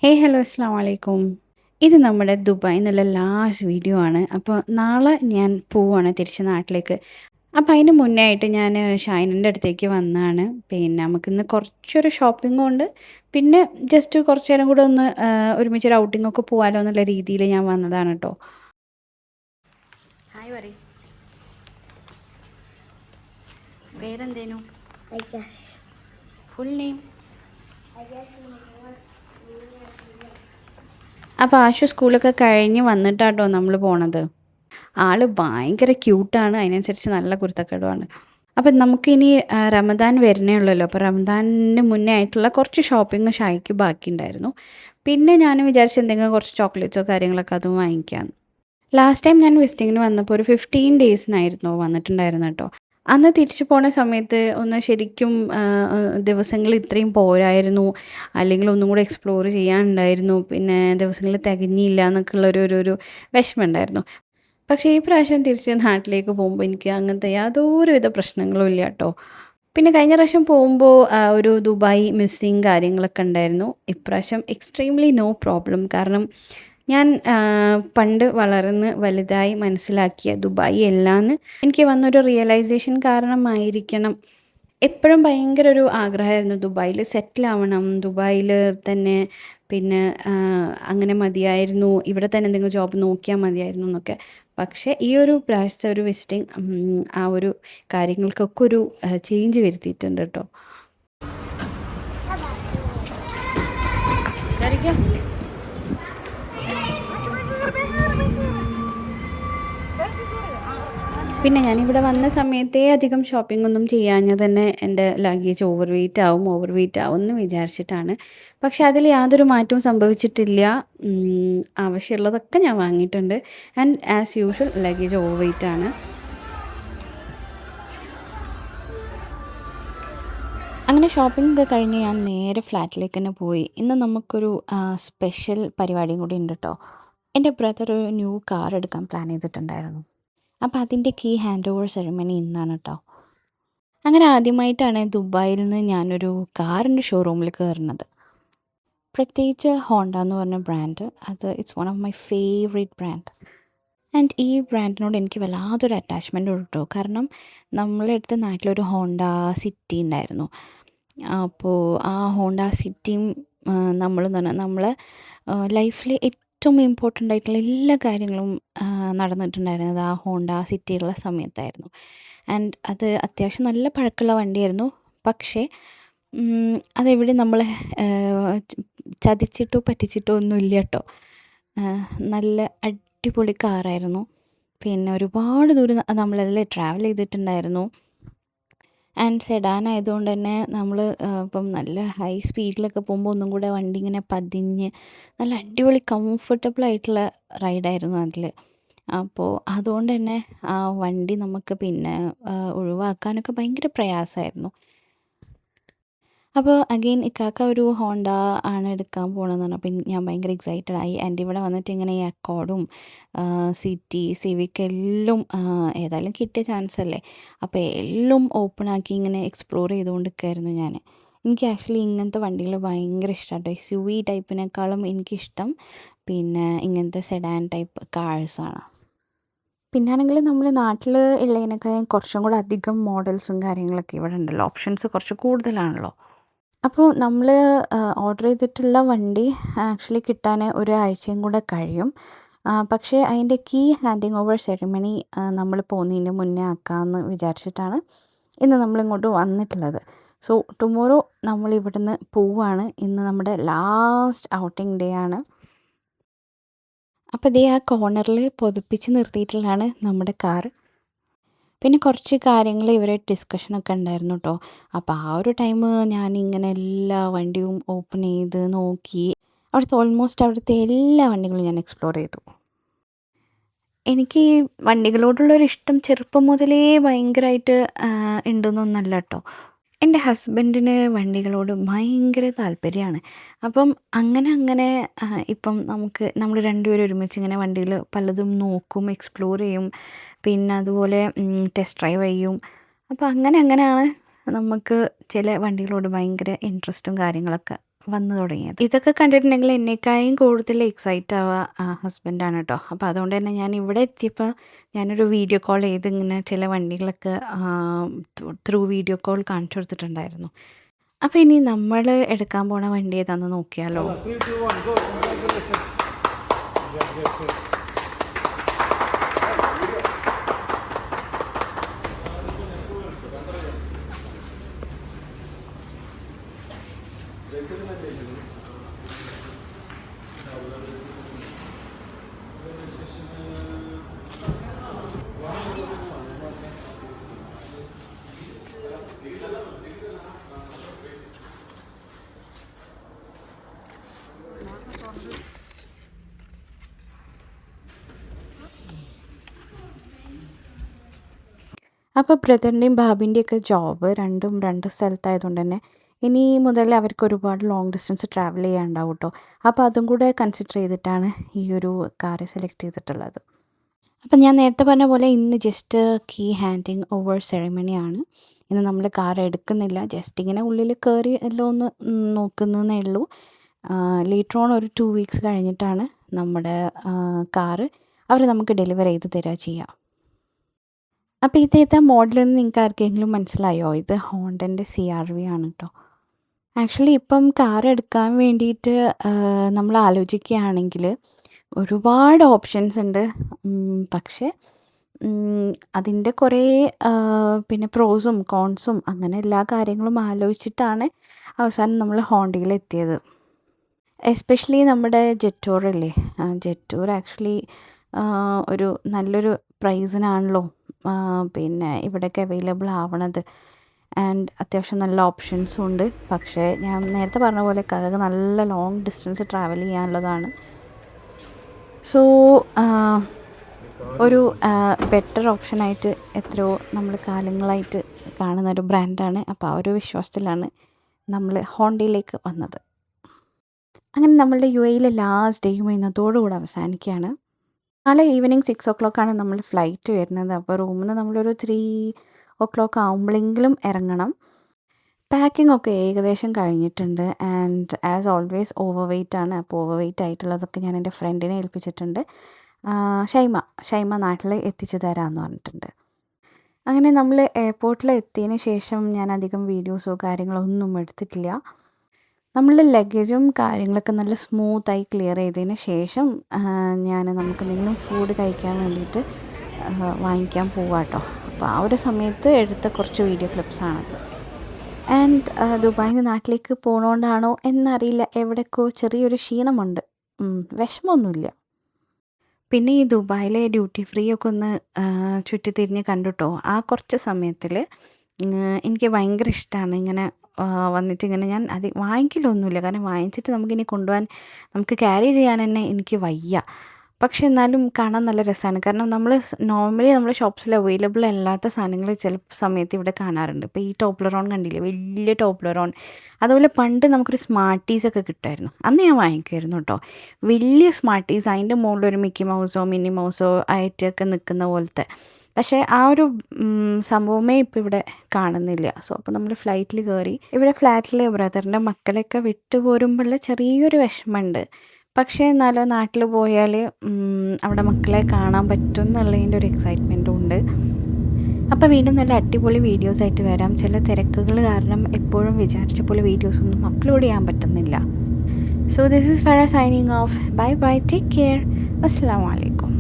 Hello അസ്സാം വലൈക്കും. ഇത് നമ്മുടെ ദുബായ് എന്നുള്ള ലാസ്റ്റ് വീഡിയോ ആണ്. അപ്പോൾ നാളെ ഞാൻ പോവാണ് തിരിച്ച് നാട്ടിലേക്ക്. അപ്പോൾ അതിന് മുന്നേ ആയിട്ട് ഞാൻ ഷൈനിൻ്റെ അടുത്തേക്ക് വന്നതാണ്. പിന്നെ നമുക്കിന്ന് കുറച്ചൊരു ഷോപ്പിങ്ങും ഉണ്ട്. പിന്നെ ജസ്റ്റ് കുറച്ച് നേരം കൂടെ ഒന്ന് ഒരുമിച്ചൊരു ഔട്ടിങ്ങൊക്കെ പോകാമല്ലോ എന്നുള്ള രീതിയിൽ ഞാൻ വന്നതാണ് കേട്ടോ. ഹായ് പറയ്. പേരെന്തേനു? Full name? അപ്പോൾ ആശു സ്കൂളൊക്കെ കഴിഞ്ഞ് വന്നിട്ടാട്ടോ നമ്മൾ പോണത്. ആള് ഭയങ്കര ക്യൂട്ടാണ്. അതിനനുസരിച്ച് നല്ല കുരുത്തക്കേടുമാണ്. അപ്പം നമുക്കിനി റമദാൻ വരുന്നേ ഉള്ളല്ലോ. അപ്പോൾ റമദാനിന് മുന്നേ ആയിട്ടുള്ള കുറച്ച് ഷോപ്പിംഗ് ഷായിക്ക് ബാക്കിയുണ്ടായിരുന്നു. പിന്നെ ഞാൻ വിചാരിച്ചു എന്തെങ്കിലും കുറച്ച് ചോക്ലേറ്റ്സോ കാര്യങ്ങളൊക്കെ അതും വാങ്ങിക്കാമെന്ന്. ലാസ്റ്റ് ടൈം ഞാൻ വിസിറ്റിങ്ങിന് വന്നപ്പോൾ ഒരു 15 ഡേയ്സിനായിരുന്നു വന്നിട്ടുണ്ടായിരുന്നത് കേട്ടോ. അന്ന് തിരിച്ചു പോണ സമയത്ത് ഒന്ന് ശരിക്കും ദിവസങ്ങൾ ഇത്രയും പോരായിരുന്നു, അല്ലെങ്കിൽ ഒന്നും കൂടെ എക്സ്പ്ലോർ ചെയ്യാനുണ്ടായിരുന്നു, പിന്നെ ദിവസങ്ങൾ തികഞ്ഞില്ല എന്നൊക്കെയുള്ള ഒരു വിഷമം ഉണ്ടായിരുന്നു. പക്ഷേ ഈ പ്രാവശ്യം തിരിച്ച് നാട്ടിലേക്ക് പോകുമ്പോൾ എനിക്ക് അങ്ങനത്തെ യാതൊരുവിധ പ്രശ്നങ്ങളും ഇല്ല കേട്ടോ. പിന്നെ കഴിഞ്ഞ പ്രാവശ്യം പോകുമ്പോൾ ഒരു ദുബായ് മിസ്സിങ് കാര്യങ്ങളൊക്കെ ഉണ്ടായിരുന്നു. ഇപ്രാവശ്യം എക്സ്ട്രീംലി നോ പ്രോബ്ലം. കാരണം ഞാൻ പണ്ട് വളർന്ന് വലുതായി മനസ്സിലാക്കിയ ദുബായ് അല്ലാന്ന് എനിക്ക് വന്നൊരു റിയലൈസേഷൻ കാരണമായിരിക്കണം. എപ്പോഴും ഭയങ്കര ഒരു ആഗ്രഹമായിരുന്നു ദുബായിൽ സെറ്റിൽ ആവണം, ദുബായിൽ തന്നെ. പിന്നെ അങ്ങനെ മതിയായിരുന്നു, ഇവിടെ തന്നെ എന്തെങ്കിലും ജോബ് നോക്കിയാൽ മതിയായിരുന്നു എന്നൊക്കെ. പക്ഷേ ഈ ഒരു പ്രാവശ്യത്തെ ഒരു വിസിറ്റിംഗ് ആ ഒരു കാര്യങ്ങൾക്കൊക്കെ ഒരു ചേഞ്ച് വരുത്തിയിട്ടുണ്ട് കേട്ടോ. പിന്നെ ഞാനിവിടെ വന്ന സമയത്തേ അധികം ഷോപ്പിംഗ് ഒന്നും ചെയ്യാഞ്ഞ തന്നെ എൻ്റെ ലഗേജ് ഓവർ വെയിറ്റ് ആവും എന്ന് വിചാരിച്ചിട്ടാണ്. പക്ഷെ അതിൽ യാതൊരു മാറ്റവും സംഭവിച്ചിട്ടില്ല. ആവശ്യമുള്ളതൊക്കെ ഞാൻ വാങ്ങിയിട്ടുണ്ട്. And as usual luggage over weight ആണ്. അങ്ങനെ ഷോപ്പിംഗ് ഒക്കെ കഴിഞ്ഞ് ഞാൻ നേരെ ഫ്ലാറ്റിലേക്ക് തന്നെ പോയി. ഇന്ന് നമുക്കൊരു സ്പെഷ്യൽ പരിപാടിയും കൂടി ഉണ്ട് കേട്ടോ. എൻ്റെ ബ്രദർ ഒരു ന്യൂ കാർ എടുക്കാൻ പ്ലാൻ ചെയ്തിട്ടുണ്ടായിരുന്നു. അപ്പോൾ അതിൻ്റെ കീ ഹാൻഡ് ഓവർ സെറിമണി ഇന്നാണ് കേട്ടോ. അങ്ങനെ ആദ്യമായിട്ടാണ് ദുബായിൽ നിന്ന് ഞാനൊരു കാറിൻ്റെ ഷോറൂമിൽ കയറുന്നത്. പ്രത്യേകിച്ച് ഹോണ്ട എന്ന് പറഞ്ഞ ബ്രാൻഡ്, അത് it's one of my favourite brand. And ഈ ബ്രാൻഡിനോട് എനിക്ക് വല്ലാതൊരു അറ്റാച്ച്മെൻ്റ് ഉണ്ട് കേട്ടോ. കാരണം നമ്മളെ അടുത്ത് നാട്ടിലൊരു ഹോണ്ട സിറ്റി ഉണ്ടായിരുന്നു. അപ്പോൾ ആ ഹോണ്ട സിറ്റിയും നമ്മളെന്ന് പറഞ്ഞാൽ നമ്മളെ ലൈഫിൽ ഏറ്റവും ഇമ്പോർട്ടൻ്റ് ആയിട്ടുള്ള എല്ലാ കാര്യങ്ങളും നടന്നിട്ടുണ്ടായിരുന്നത് ആ ഹോണ്ട സിറ്റിയുള്ള സമയത്തായിരുന്നു. ആൻഡ് അത് അത്യാവശ്യം നല്ല പഴക്കമുള്ള വണ്ടിയായിരുന്നു. പക്ഷേ അതെവിടെ നമ്മളെ ചതിച്ചിട്ടോ പറ്റിച്ചിട്ടോ ഒന്നുമില്ല കേട്ടോ. നല്ല അടിപൊളി കാറായിരുന്നു. പിന്നെ ഒരുപാട് ദൂരം നമ്മളതിൽ ട്രാവൽ ചെയ്തിട്ടുണ്ടായിരുന്നു. ആൻഡ് സെഡാൻ ആയതുകൊണ്ട് തന്നെ നമ്മൾ ഇപ്പം നല്ല ഹൈ സ്പീഡിലൊക്കെ പോകുമ്പോൾ ഒന്നും കൂടെ വണ്ടി ഇങ്ങനെ പതിഞ്ഞ് നല്ല അടിപൊളി കംഫർട്ടബിൾ ആയിട്ടുള്ള റൈഡായിരുന്നു അതിൽ. അപ്പോൾ അതുകൊണ്ട് തന്നെ ആ വണ്ടി നമുക്ക് പിന്നെ ഒഴിവാക്കാനൊക്കെ ഭയങ്കര പ്രയാസമായിരുന്നു. അപ്പോൾ അഗെയിൻ ഇക്കാക്ക ഒരു ഹോണ്ട ആണ് എടുക്കാൻ പോകണമെന്ന് പറഞ്ഞപ്പോൾ ഞാൻ ഭയങ്കര എക്സൈറ്റഡ് ആയി. ആൻഡ് ഇവിടെ വന്നിട്ട് ഇങ്ങനെ ഈ അക്കോർഡും സിറ്റി സിവിക് എല്ലാം ഏതായാലും കിട്ടിയ ചാൻസ് അല്ലേ. അപ്പോൾ എല്ലാം ഓപ്പൺ ആക്കി ഇങ്ങനെ എക്സ്പ്ലോർ ചെയ്തുകൊണ്ടിരിക്കുകയായിരുന്നു ഞാൻ. എനിക്ക് ആക്ച്വലി ഇങ്ങനത്തെ വണ്ടികൾ ഭയങ്കര ഇഷ്ടമാണ് കേട്ടോ. SUV ടൈപ്പിനേക്കാളും എനിക്കിഷ്ടം പിന്നെ ഇങ്ങനത്തെ സെഡാൻ ടൈപ്പ് കാഴ്സാണ്. പിന്നാണെങ്കിൽ നമ്മൾ നാട്ടിൽ ഉള്ളതിനേക്കാളും കുറച്ചും കൂടെ അധികം മോഡൽസും കാര്യങ്ങളൊക്കെ ഇവിടെ ഉണ്ടല്ലോ. ഓപ്ഷൻസ് കുറച്ച് കൂടുതലാണല്ലോ. അപ്പോൾ നമ്മൾ ഓർഡർ ചെയ്തിട്ടുള്ള വണ്ടി ആക്ച്വലി കിട്ടാൻ ഒരാഴ്ചയും കൂടെ കഴിയും. പക്ഷേ അതിൻ്റെ കീ ഹാൻഡിങ് ഓവർ സെറിമണി നമ്മൾ പോകുന്നതിന് മുന്നേ ആക്കാമെന്ന് വിചാരിച്ചിട്ടാണ് ഇന്ന് നമ്മളിങ്ങോട്ട് വന്നിട്ടുള്ളത്. സോ ടുമോറോ നമ്മൾ ഇവിടുന്ന് പോവുകയാണ്. ഇന്ന് നമ്മുടെ ലാസ്റ്റ് ഔട്ടിംഗ് ഡേ ആണ്. അപ്പോൾ ദേ ആ കോർണറിൽ പൊതിപ്പിച്ച് നിർത്തിയിട്ടുള്ളതാണ് നമ്മുടെ കാർ. പിന്നെ കുറച്ച് കാര്യങ്ങൾ ഇവരെ ഡിസ്കഷനൊക്കെ ഉണ്ടായിരുന്നു കേട്ടോ. അപ്പോൾ ആ ഒരു ടൈം ഞാനിങ്ങനെ എല്ലാ വണ്ടിയും ഓപ്പൺ ചെയ്ത് നോക്കി. അവിടുത്തെ എല്ലാ വണ്ടികളും ഞാൻ എക്സ്പ്ലോർ ചെയ്തു. എനിക്ക് ഈ വണ്ടികളോടുള്ളൊരു ഇഷ്ടം ചെറുപ്പം മുതലേ ഭയങ്കരമായിട്ട് ഉണ്ടെന്നൊന്നല്ല കേട്ടോ. എൻ്റെ ഹസ്ബൻഡിന് വണ്ടികളോട് ഭയങ്കര താല്പര്യമാണ്. അപ്പം അങ്ങനെ ഇപ്പം നമ്മൾ രണ്ടുപേരും ഒരുമിച്ച് ഇങ്ങനെ വണ്ടിയിൽ പലതും നോക്കും, എക്സ്പ്ലോർ ചെയ്യും. പിന്നെ അതുപോലെ ടെസ്റ്റ് ഡ്രൈവ് ചെയ്യും. അപ്പോൾ അങ്ങനെയാണ് നമുക്ക് ചില വണ്ടികളോട് ഭയങ്കര ഇൻട്രസ്റ്റും കാര്യങ്ങളൊക്കെ വന്നു തുടങ്ങിയത്. ഇതൊക്കെ കണ്ടിട്ടുണ്ടെങ്കിൽ എന്നേക്കാളും കൂടുതൽ എക്സൈറ്റ് ആവുക ഹസ്ബൻഡാണ് കേട്ടോ. അപ്പോൾ അതുകൊണ്ട് തന്നെ ഞാൻ ഇവിടെ എത്തിയപ്പോൾ ഞാനൊരു വീഡിയോ കോൾ ചെയ്ത് ഇങ്ങനെ ചില വണ്ടികളൊക്കെ ത്രൂ വീഡിയോ കോൾ കാണിച്ചു കൊടുത്തിട്ടുണ്ടായിരുന്നു. അപ്പോൾ ഇനി നമ്മൾ എടുക്കാൻ പോണ വണ്ടി ഏതാണെന്ന് നോക്കിയാലോ. അപ്പോൾ ബ്രദറിൻ്റെയും ഭാബിൻ്റെയൊക്കെ ജോബ് രണ്ടും രണ്ട് സ്ഥലത്തായതുകൊണ്ട് തന്നെ ഇനി മുതൽ അവർക്ക് ഒരുപാട് ലോങ് ഡിസ്റ്റൻസ് ട്രാവൽ ചെയ്യാനുണ്ടാവും കേട്ടോ. അപ്പോൾ അതും കൂടെ കൺസിഡർ ചെയ്തിട്ടാണ് ഈ ഒരു കാറ് സെലക്ട് ചെയ്തിട്ടുള്ളത്. അപ്പം ഞാൻ നേരത്തെ പറഞ്ഞ പോലെ ഇന്ന് ജസ്റ്റ് കീ ഹാൻഡിങ് ഓവർ സെറിമണിയാണ്. ഇന്ന് നമ്മൾ കാർ എടുക്കുന്നില്ല, ജസ്റ്റ് ഇങ്ങനെ ഉള്ളിൽ കയറി എല്ലാം ഒന്ന് നോക്കുന്നതേ ഉള്ളൂ. ലേറ്റർ ഓൺ ഒരു 2 വീക്സ് കഴിഞ്ഞിട്ടാണ് നമ്മുടെ കാറ് അവർ നമുക്ക് ഡെലിവർ ചെയ്ത് തരിക ചെയ്യുക. അപ്പോൾ ഇതേതാ മോഡലെന്ന് നിങ്ങൾക്ക് ആർക്കെങ്കിലും മനസ്സിലായോ? ഇത് ഹോണ്ടൻ്റെ CR-V ആണ് കേട്ടോ. ആക്ച്വലി ഇപ്പം കാർ എടുക്കാൻ വേണ്ടിയിട്ട് നമ്മൾ ആലോചിക്കുകയാണെങ്കിൽ ഒരുപാട് ഓപ്ഷൻസ് ഉണ്ട്. പക്ഷേ അതിൻ്റെ കുറേ പിന്നെ പ്രോസും കോൺസും അങ്ങനെ എല്ലാ കാര്യങ്ങളും ആലോചിച്ചിട്ടാണ് അവസാനം നമ്മൾ ഹോണ്ടയിൽ എത്തിയത്. എസ്പെഷ്യലി നമ്മുടെ ജെറ്റൂർ ഇല്ലേ, ജെറ്റൂർ ആക്ച്വലി ഒരു നല്ലൊരു പ്രൈസിനാണല്ലോ പിന്നെ ഇവിടെയൊക്കെ അവൈലബിൾ ആവണത്. ആൻഡ് അത്യാവശ്യം നല്ല ഓപ്ഷൻസും ഉണ്ട്. പക്ഷേ ഞാൻ നേരത്തെ പറഞ്ഞ പോലെ കാറ് നല്ല ലോങ് ഡിസ്റ്റൻസ് ട്രാവൽ ചെയ്യാനുള്ളതാണ്. സോ ഒരു ബെറ്റർ ഓപ്ഷനായിട്ട് എത്രയോ നമ്മൾ കാലങ്ങളായിട്ട് കാണുന്നൊരു ബ്രാൻഡാണ്. അപ്പോൾ ആ ഒരു വിശ്വാസത്തിലാണ് നമ്മൾ ഹോണ്ടയിലേക്ക് വന്നത്. അങ്ങനെ നമ്മളുടെ UAEയിലെ ലാസ്റ്റ് ഡേയും ഇന്നത്തോടുകൂടി അവസാനിക്കുകയാണ്. നാളെ ഈവനിങ് 6 o'clock നമ്മൾ ഫ്ലൈറ്റ് വരുന്നത്. അപ്പോൾ റൂമിൽ നിന്ന് നമ്മളൊരു 3 o'clock ആകുമ്പോഴെങ്കിലും ഇറങ്ങണം. പാക്കിംഗ് ഒക്കെ ഏകദേശം കഴിഞ്ഞിട്ടുണ്ട്. And as always overweight ആണ്. അപ്പോൾ ഓവർ വെയ്റ്റ് ആയിട്ടുള്ളതൊക്കെ ഞാൻ എൻ്റെ ഫ്രണ്ടിനെ ഏൽപ്പിച്ചിട്ടുണ്ട്. ഷൈമ നാട്ടിൽ എത്തിച്ചു തരാമെന്ന് പറഞ്ഞിട്ടുണ്ട്. അങ്ങനെ നമ്മൾ എയർപോർട്ടിൽ എത്തിയതിന് ശേഷം ഞാൻ അധികം വീഡിയോസോ കാര്യങ്ങളോ ഒന്നും എടുത്തിട്ടില്ല. നമ്മളുടെ ലഗേജും കാര്യങ്ങളൊക്കെ നല്ല സ്മൂത്തായി ക്ലിയർ ചെയ്തതിന് ശേഷം നമുക്ക് എന്തെങ്കിലും ഫുഡ് കഴിക്കാൻ വേണ്ടിയിട്ട് വാങ്ങിക്കാൻ പോവാം കേട്ടോ. അപ്പോൾ ആ ഒരു സമയത്ത് എടുത്ത കുറച്ച് വീഡിയോ ക്ലിപ്സാണത്. ആൻഡ് ദുബായിൽ നിന്ന് നാട്ടിലേക്ക് പോകണോണ്ടാണോ എന്നറിയില്ല, എവിടേക്കോ ചെറിയൊരു ക്ഷീണമുണ്ട്. വിഷമമൊന്നുമില്ല. പിന്നെ ഈ ദുബായിലെ ഡ്യൂട്ടി ഫ്രീ ഒക്കെ ഒന്ന് ചുറ്റിത്തിരിഞ്ഞ് കണ്ടുട്ടോ. ആ കുറച്ച് സമയത്തിൽ എനിക്ക് ഭയങ്കര ഇഷ്ടമാണ് ഇങ്ങനെ വന്നിട്ട് ഇങ്ങനെ ഞാൻ അത് വാങ്ങിക്കലൊന്നുമില്ല. കാരണം വാങ്ങിച്ചിട്ട് നമുക്കിനി കൊണ്ടുപോകാൻ നമുക്ക് ക്യാരി ചെയ്യാൻ തന്നെ എനിക്ക് വയ്യ. പക്ഷെ എന്നാലും കാണാൻ നല്ല രസമാണ്. കാരണം നമ്മൾ നോർമലി നമ്മുടെ ഷോപ്സിൽ അവൈലബിൾ അല്ലാത്ത സാധനങ്ങൾ ചില സമയത്ത് ഇവിടെ കാണാറുണ്ട്. ഇപ്പോൾ ഈ ടോപ്ലറോൺ കണ്ടില്ലേ, വലിയ ടോപ്ലറോൺ. അതുപോലെ പണ്ട് നമുക്കൊരു സ്മാർട്ടീസൊക്കെ കിട്ടുമായിരുന്നു. അന്ന് ഞാൻ വാങ്ങിക്കുമായിരുന്നു കേട്ടോ. വലിയ സ്മാർട്ടീസ്, അതിൻ്റെ മുകളിലൊരു മിക്കി മൗസോ മിനി മൗസോ ആയിട്ടൊക്കെ നിൽക്കുന്ന പോലത്തെ. പക്ഷേ ആ ഒരു സംഭവമേ ഇപ്പോൾ ഇവിടെ കാണുന്നില്ല. സോ അപ്പോൾ നമ്മൾ ഫ്ലൈറ്റിൽ കയറി. ഇവിടെ ഫ്ലാറ്റിൽ ബ്രദറിൻ്റെ മക്കളെയൊക്കെ വിട്ടു പോരുമ്പോഴുള്ള ചെറിയൊരു വിഷമമുണ്ട്. പക്ഷേ എന്നാലും നാട്ടിൽ പോയാൽ അവിടെ മക്കളെ കാണാൻ പറ്റും എന്നുള്ളതിൻ്റെ ഒരു എക്സൈറ്റ്മെൻറ്റും ഉണ്ട്. അപ്പോൾ വീണ്ടും നല്ല അടിപൊളി വീഡിയോസായിട്ട് വരാം. ചില തിരക്കുകൾ കാരണം എപ്പോഴും വിചാരിച്ച പോലെ വീഡിയോസൊന്നും അപ്ലോഡ് ചെയ്യാൻ പറ്റുന്നില്ല. So this is Farah signing off. Bye bye, take care, അസ്സലാമു അലൈക്കും.